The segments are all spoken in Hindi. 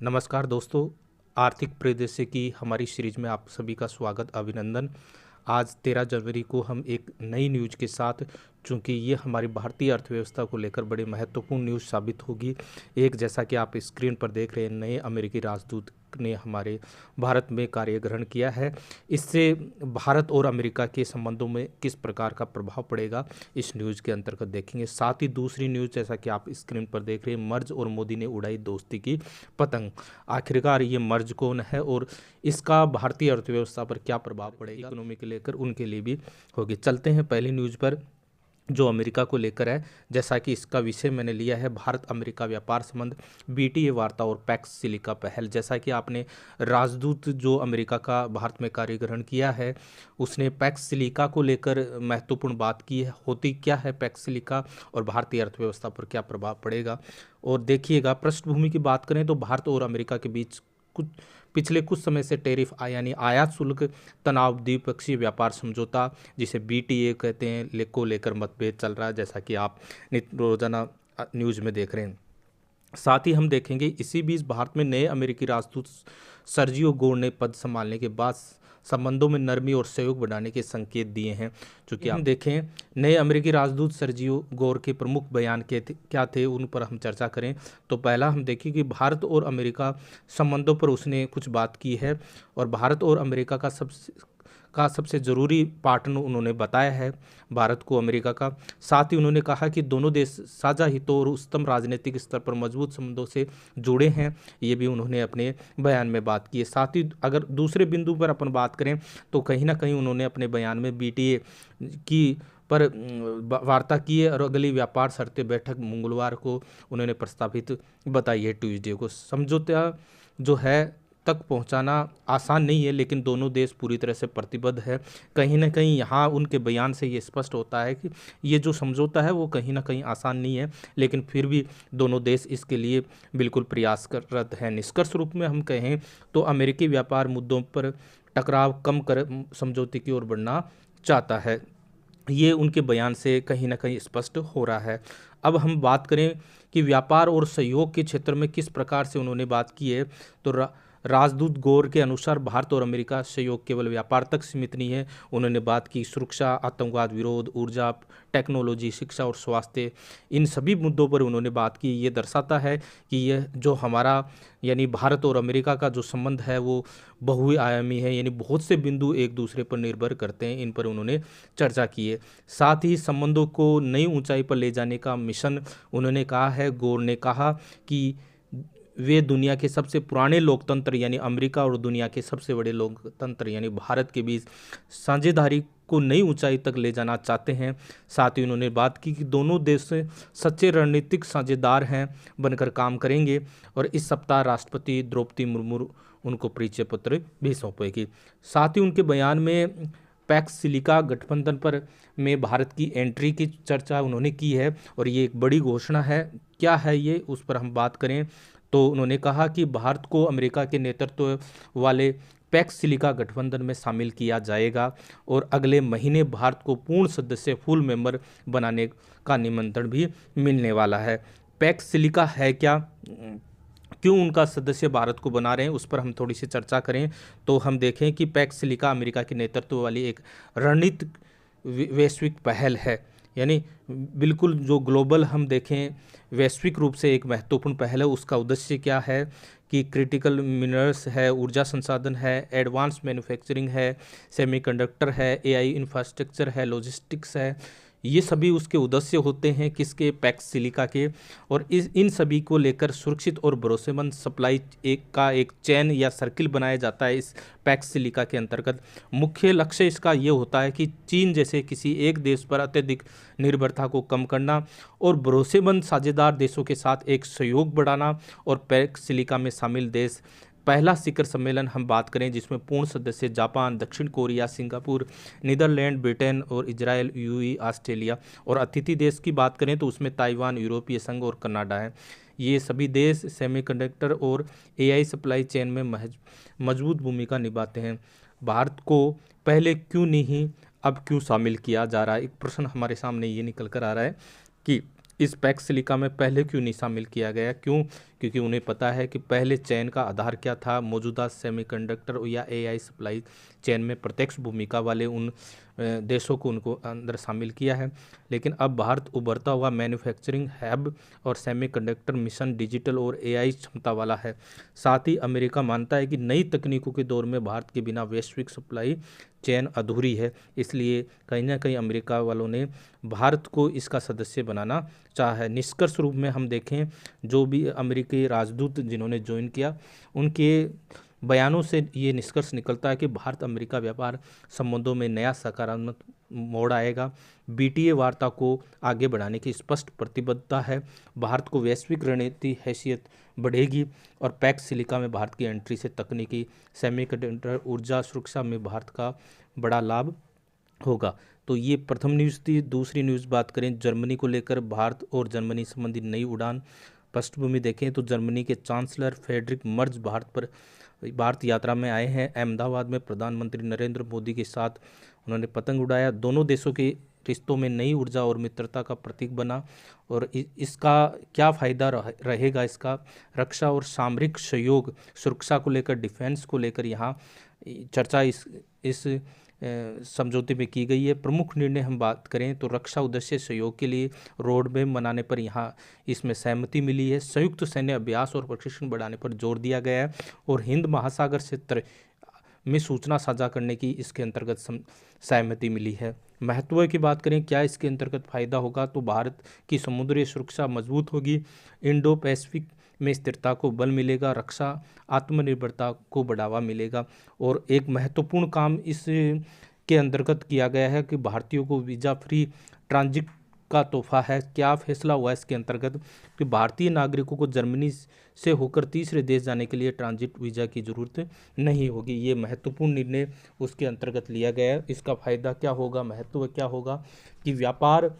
नमस्कार दोस्तों, आर्थिक परिदृश्य की हमारी सीरीज में आप सभी का स्वागत, अभिनंदन। आज 13 जनवरी को हम एक नई न्यूज़ के साथ, चूँकि ये हमारी भारतीय अर्थव्यवस्था को लेकर बड़ी महत्वपूर्ण न्यूज़ साबित होगी। एक, जैसा कि आप स्क्रीन पर देख रहे हैं, नए अमेरिकी राजदूत ने हमारे भारत में कार्य ग्रहण किया है। इससे भारत और अमेरिका के संबंधों में किस प्रकार का प्रभाव पड़ेगा, इस न्यूज़ के अंतर्गत देखेंगे। साथ ही दूसरी न्यूज़, जैसा कि आप स्क्रीन पर देख रहे हैं, मर्ज और मोदी ने उड़ाई दोस्ती की पतंग। आखिरकार ये मर्ज कौन है और इसका भारतीय अर्थव्यवस्था पर क्या प्रभाव पड़ेगा, इकोनॉमी को लेकर उनके लिए भी होगी। चलते हैं पहली न्यूज़ पर, जो अमेरिका को लेकर है। जैसा कि इसका विषय मैंने लिया है भारत अमेरिका व्यापार संबंध, बीटीए वार्ता और पैक्स सिलिका पहल। जैसा कि आपने राजदूत जो अमेरिका का भारत में कार्य ग्रहण किया है, उसने पैक्स सिलिका को लेकर महत्वपूर्ण बात की है। होती क्या है पैक्स सिलिका और भारतीय अर्थव्यवस्था पर क्या प्रभाव पड़ेगा। और देखिएगा, पृष्ठभूमि की बात करें तो भारत और अमेरिका के बीच पिछले कुछ समय से टैरिफ यानी आयात शुल्क तनाव, द्विपक्षीय व्यापार समझौता जिसे बीटीए कहते हैं को लेकर मतभेद चल रहा है, जैसा कि आप रोजाना न्यूज़ में देख रहे हैं। साथ ही हम देखेंगे इसी बीच भारत में नए अमेरिकी राजदूत सर्जियो गोर ने पद संभालने के बाद संबंधों में नरमी और सहयोग बढ़ाने के संकेत दिए हैं। चूँकि हम देखें नए अमेरिकी राजदूत सर्जियो गोर के प्रमुख बयान क्या थे, उन पर हम चर्चा करें तो पहला हम देखें कि भारत और अमेरिका संबंधों पर उसने कुछ बात की है और भारत और अमेरिका का सबसे ज़रूरी पार्टनर उन्होंने बताया है भारत को अमेरिका का। साथ ही उन्होंने कहा कि दोनों देश साझा हितों और उच्चतम राजनीतिक स्तर पर मजबूत संबंधों से जुड़े हैं, ये भी उन्होंने अपने बयान में बात की है। साथ ही अगर दूसरे बिंदु पर अपन बात करें तो कहीं ना कहीं उन्होंने अपने बयान में बीटीए की पर वार्ता की है और अगली व्यापार शर्तें बैठक मंगलवार को उन्होंने प्रस्तावित बताई है, ट्यूसडे को। समझौता जो है तक पहुंचाना आसान नहीं है, लेकिन दोनों देश पूरी तरह से प्रतिबद्ध है। कहीं ना कहीं यहाँ उनके बयान से ये स्पष्ट होता है कि ये जो समझौता है वो कहीं ना कहीं आसान नहीं है, लेकिन फिर भी दोनों देश इसके लिए बिल्कुल प्रयासरत हैं। निष्कर्ष रूप में हम कहें तो अमेरिकी व्यापार मुद्दों पर टकराव कम कर समझौते की ओर बढ़ना चाहता है, ये उनके बयान से कहीं ना कहीं स्पष्ट हो रहा है। अब हम बात करें कि व्यापार और सहयोग के क्षेत्र में किस प्रकार से उन्होंने बात की है, तो राजदूत गौर के अनुसार भारत और अमेरिका सहयोग केवल व्यापार तक सीमित नहीं है। उन्होंने बात की सुरक्षा, आतंकवाद विरोध, ऊर्जा, टेक्नोलॉजी, शिक्षा और स्वास्थ्य, इन सभी मुद्दों पर उन्होंने बात की। ये दर्शाता है कि यह जो हमारा यानी भारत और अमेरिका का जो संबंध है वो बहुआयामी है, यानी बहुत से बिंदु एक दूसरे पर निर्भर करते हैं, इन पर उन्होंने चर्चा की है। साथ ही संबंधों को नई ऊंचाई पर ले जाने का मिशन उन्होंने कहा है। गौर ने कहा कि वे दुनिया के सबसे पुराने लोकतंत्र यानी अमेरिका और दुनिया के सबसे बड़े लोकतंत्र यानी भारत के बीच साझेदारी को नई ऊंचाई तक ले जाना चाहते हैं। साथ ही उन्होंने बात की कि दोनों देश सच्चे रणनीतिक साझेदार हैं, बनकर काम करेंगे। और इस सप्ताह राष्ट्रपति द्रौपदी मुर्मू उनको परिचय पत्र भी सौंपेगी। साथ ही उनके बयान में पैक्स सिलिका गठबंधन पर में भारत की एंट्री की चर्चा उन्होंने की है और ये एक बड़ी घोषणा है। क्या है ये, उस पर हम बात करें तो उन्होंने कहा कि भारत को अमेरिका के नेतृत्व वाले पैक्स सिलिका गठबंधन में शामिल किया जाएगा और अगले महीने भारत को पूर्ण सदस्य फुल मेंबर बनाने का निमंत्रण भी मिलने वाला है। पैक्स सिलिका है क्या, क्यों उनका सदस्य भारत को बना रहे हैं, उस पर हम थोड़ी सी चर्चा करें तो हम देखें कि पैक्स सिलिका अमेरिका के नेतृत्व वाली एक रणनीतिक वैश्विक पहल है, यानी बिल्कुल जो ग्लोबल हम देखें वैश्विक रूप से एक महत्वपूर्ण पहल है। उसका उद्देश्य क्या है कि क्रिटिकल मिनरल्स है, ऊर्जा संसाधन है, एडवांस मैन्युफैक्चरिंग है, सेमीकंडक्टर है, एआई इंफ्रास्ट्रक्चर है, लॉजिस्टिक्स है, ये सभी उसके उद्देश्य होते हैं किसके, पैक्स सिलिका के। और इन सभी को लेकर सुरक्षित और भरोसेमंद सप्लाई एक चैन या सर्किल बनाया जाता है इस पैक्स सिलिका के अंतर्गत। मुख्य लक्ष्य इसका ये होता है कि चीन जैसे किसी एक देश पर अत्यधिक निर्भरता को कम करना और भरोसेमंद साझेदार देशों के साथ एक सहयोग बढ़ाना। और पैक्स सिलिका में शामिल देश, पहला शिखर सम्मेलन हम बात करें जिसमें पूर्ण सदस्य जापान, दक्षिण कोरिया, सिंगापुर, नीदरलैंड, ब्रिटेन और इजराइल, यूएई, ऑस्ट्रेलिया। और अतिथि देश की बात करें तो उसमें ताइवान, यूरोपीय संघ और कनाडा है। ये सभी देश सेमीकंडक्टर और एआई सप्लाई चेन में मजबूत भूमिका निभाते हैं। भारत को पहले क्यों नहीं अब क्यों शामिल किया जा रहा है, एक प्रश्न हमारे सामने ये निकल कर आ रहा है कि इस पैक्स सिलिका में पहले क्यों नहीं शामिल किया गया, क्यों, क्योंकि उन्हें पता है कि पहले चैन का आधार क्या था। मौजूदा सेमीकंडक्टर या एआई सप्लाई चैन में प्रत्यक्ष भूमिका वाले उन देशों को उनको अंदर शामिल किया है। लेकिन अब भारत उभरता हुआ मैन्युफैक्चरिंग हब और सेमीकंडक्टर मिशन डिजिटल और एआई क्षमता वाला है। साथ ही अमेरिका मानता है कि नई तकनीकों के दौर में भारत के बिना वैश्विक सप्लाई चैन अधूरी है। इसलिए कहीं ना कहीं अमेरिका वालों ने भारत को इसका सदस्य बनाना चाहा है। निष्कर्ष रूप में हम देखें, जो भी अमेरिकी राजदूत जिन्होंने ज्वाइन किया, उनके बयानों से ये निष्कर्ष निकलता है कि भारत अमेरिका व्यापार संबंधों में नया सकारात्मक मोड़ आएगा। बीटीए वार्ता को आगे बढ़ाने की स्पष्ट प्रतिबद्धता है। भारत को वैश्विक रणनीति हैसियत बढ़ेगी और पैक्स सिलिका में भारत की एंट्री से तकनीकी, सेमीकंडक्टर, ऊर्जा सुरक्षा में भारत का बड़ा लाभ होगा। तो ये प्रथम न्यूज़ थी। दूसरी न्यूज़ बात करें जर्मनी को लेकर, भारत और जर्मनी संबंधी नई उड़ान। पृष्ठभूमि देखें तो जर्मनी के चांसलर फ्रेडरिक मर्ज भारत यात्रा में आए हैं। अहमदाबाद में प्रधानमंत्री नरेंद्र मोदी के साथ उन्होंने पतंग उड़ाया। दोनों देशों के रिश्तों में नई ऊर्जा और मित्रता का प्रतीक बना। और इसका क्या फ़ायदा रहेगा, इसका रक्षा और सामरिक सहयोग, सुरक्षा को लेकर, डिफेंस को लेकर यहाँ चर्चा इस समझौते में की गई है। प्रमुख निर्णय हम बात करें तो रक्षा उद्देश्य सहयोग के लिए रोड मैप बनाने पर यहाँ इसमें सहमति मिली है। संयुक्त सैन्य अभ्यास और प्रशिक्षण बढ़ाने पर जोर दिया गया है और हिंद महासागर क्षेत्र में सूचना साझा करने की इसके अंतर्गत सहमति मिली है। महत्व की बात करें, क्या इसके अंतर्गत फायदा होगा, तो भारत की समुद्री सुरक्षा मजबूत होगी, इंडो पैसिफिक में स्थिरता को बल मिलेगा, रक्षा आत्मनिर्भरता को बढ़ावा मिलेगा। और एक महत्वपूर्ण काम इस के अंतर्गत किया गया है कि भारतीयों को वीज़ा फ्री ट्रांजिट का तोहफा है। क्या फैसला हुआ इसके अंतर्गत कि भारतीय नागरिकों को जर्मनी से होकर तीसरे देश जाने के लिए ट्रांजिट वीज़ा की ज़रूरत नहीं होगी। ये महत्वपूर्ण निर्णय उसके अंतर्गत लिया गया है। इसका फ़ायदा क्या होगा, महत्व क्या होगा कि व्यापार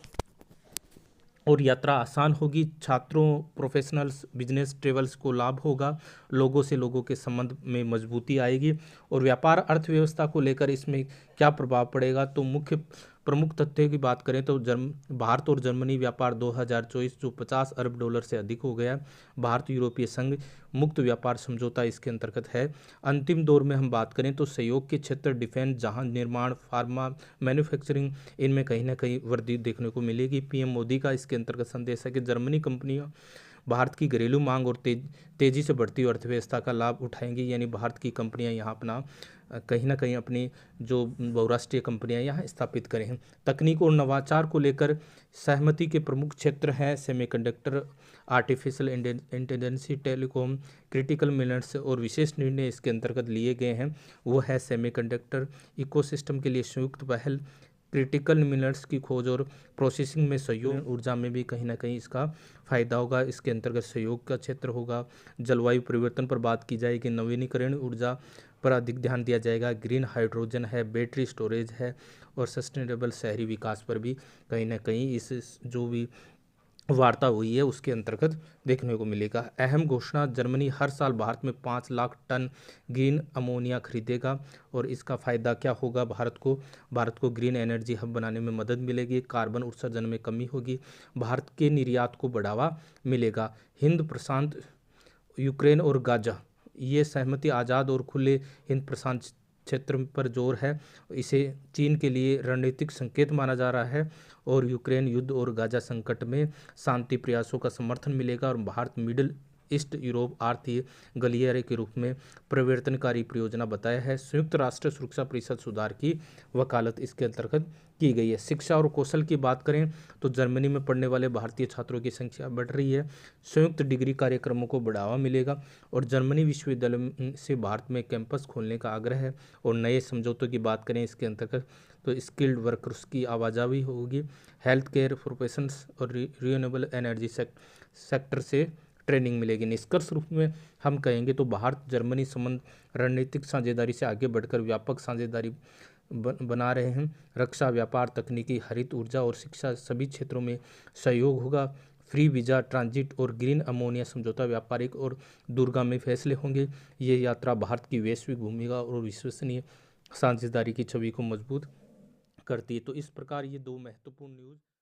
और यात्रा आसान होगी, छात्रों, प्रोफेशनल्स, बिजनेस ट्रेवल्स को लाभ होगा, लोगों से लोगों के संबंध में मजबूती आएगी। और व्यापार अर्थव्यवस्था को लेकर इसमें क्या प्रभाव पड़ेगा, तो मुख्य प्रमुख तथ्यों की बात करें तो भारत और जर्मनी व्यापार 2024 जो 50 अरब डॉलर से अधिक हो गया। भारत यूरोपीय संघ मुक्त व्यापार समझौता इसके अंतर्गत है। अंतिम दौर में हम बात करें तो सहयोग के क्षेत्र, डिफेंस, जहाज निर्माण, फार्मा, मैन्युफैक्चरिंग, इनमें कहीं ना कहीं वृद्धि देखने को मिलेगी। पीएम मोदी का इसके अंतर्गत संदेश है कि जर्मनी कंपनियां भारत की घरेलू मांग और तेजी से बढ़ती अर्थव्यवस्था का लाभ उठाएंगी। यानी भारत की कंपनियां यहाँ अपना कहीं ना कहीं अपनी जो बहुराष्ट्रीय कंपनियां यहाँ स्थापित करें। तकनीक और नवाचार को लेकर सहमति के प्रमुख क्षेत्र हैं semiconductor, artificial intelligence, telecom, critical minerals. और विशेष निर्णय इसके अंतर्गत लिए गए हैं वो है सेमीकंडक्टर इकोसिस्टम के लिए संयुक्त पहल, क्रिटिकल मिनरल्स की खोज और प्रोसेसिंग में सहयोग, ऊर्जा में भी कहीं ना कहीं इसका फायदा होगा। इसके अंतर्गत सहयोग का क्षेत्र होगा। जलवायु परिवर्तन पर बात की जाएगी, नवीनीकरण ऊर्जा पर अधिक ध्यान दिया जाएगा, ग्रीन हाइड्रोजन है, बैटरी स्टोरेज है और सस्टेनेबल शहरी विकास पर भी कहीं ना कहीं इस जो भी वार्ता हुई है उसके अंतर्गत देखने को मिलेगा। अहम घोषणा, जर्मनी हर साल भारत में 5 लाख टन ग्रीन अमोनिया खरीदेगा। और इसका फ़ायदा क्या होगा, भारत को ग्रीन एनर्जी हब बनाने में मदद मिलेगी, कार्बन उत्सर्जन में कमी होगी, भारत के निर्यात को बढ़ावा मिलेगा। हिंद प्रशांत, यूक्रेन और गाजा, ये सहमति आज़ाद और खुले हिंद प्रशांत क्षेत्र पर जोर है। इसे चीन के लिए रणनीतिक संकेत माना जा रहा है। और यूक्रेन युद्ध और गाजा संकट में शांति प्रयासों का समर्थन मिलेगा। और भारत मिडिल ईस्ट यूरोप आर्थिक गलियारे के रूप में परिवर्तनकारी परियोजना बताया है। संयुक्त राष्ट्र सुरक्षा परिषद सुधार की वकालत इसके अंतर्गत की गई है। शिक्षा और कौशल की बात करें तो जर्मनी में पढ़ने वाले भारतीय छात्रों की संख्या बढ़ रही है। संयुक्त डिग्री कार्यक्रमों को बढ़ावा मिलेगा और जर्मनी विश्वविद्यालय से भारत में कैंपस खोलने का आग्रह है। और नए समझौतों की बात करें इसके अंतर्गत तो स्किल्ड वर्कर्स की आवाजाही होगी, हेल्थ केयर प्रोफेशंस और रिन्यूएबल एनर्जी सेक्टर से ट्रेनिंग मिलेगी। निष्कर्ष रूप में हम कहेंगे तो भारत जर्मनी संबंध रणनीतिक साझेदारी से आगे बढ़कर व्यापक साझेदारी बना रहे हैं। रक्षा, व्यापार, तकनीकी, हरित ऊर्जा और शिक्षा सभी क्षेत्रों में सहयोग होगा। फ्री वीज़ा, ट्रांजिट और ग्रीन अमोनिया समझौता व्यापारिक और दूरगामी फैसले होंगे। ये यात्रा भारत की वैश्विक भूमिका और विश्वसनीय साझेदारी की छवि को मजबूत करती है। तो इस प्रकार ये दो महत्वपूर्ण न्यूज़